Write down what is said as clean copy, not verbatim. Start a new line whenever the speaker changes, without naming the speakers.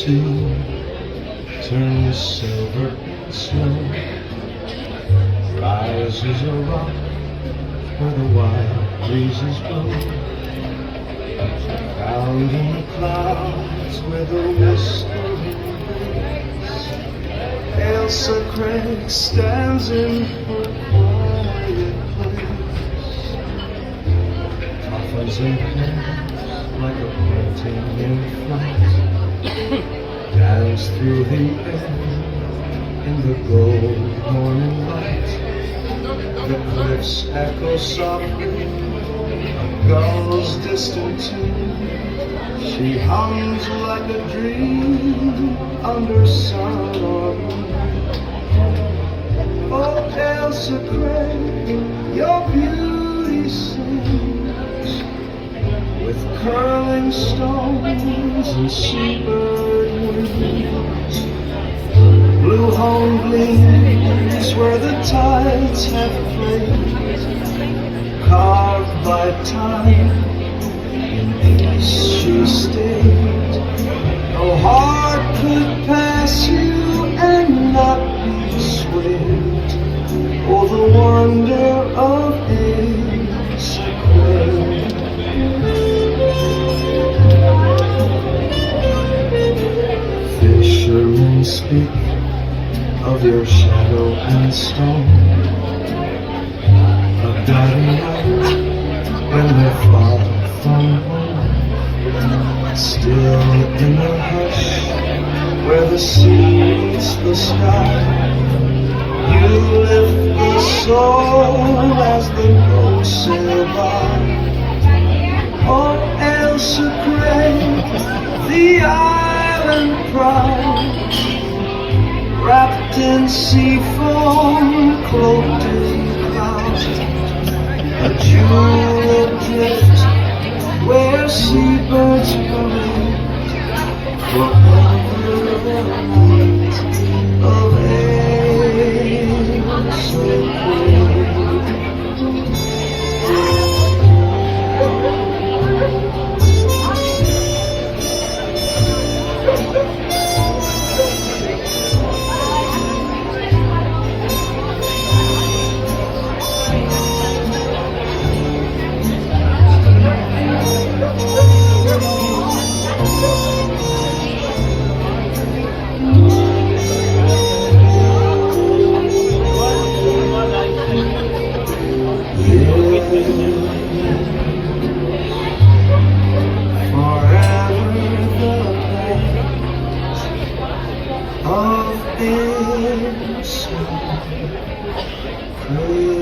sea turns silver in snow, rises a rock where the wild breezes blow, found in the clouds where the whispering winds. Ailsa Craig stands in her quiet place, coffins and pens like a painting in flight, dance through the air in the gold morning light. The cliffs echo softly a gull's distant tune. She hums like a dream under sun or moon. Oh, Ailsa Craig, your beauty sings with curling stones and seabird wings. Blue home gleams where the tides have played, carved by time, in peace she stayed. No heart could pass you and not be swayed. Oh, the wonder of Ailsa Craig. Fishermen speak of your shadow and stone, a dying light when they're far from home. Still in the hush where the sea meets the sky, you lift the soul as the boats sail by. Oh, Ailsa Craig, the island pride, wrapped in sea foam, cloaked in clouds, a jewel adrift where seabirds parade, forever the light of Ailsa Craig. Of Ailsa Craig.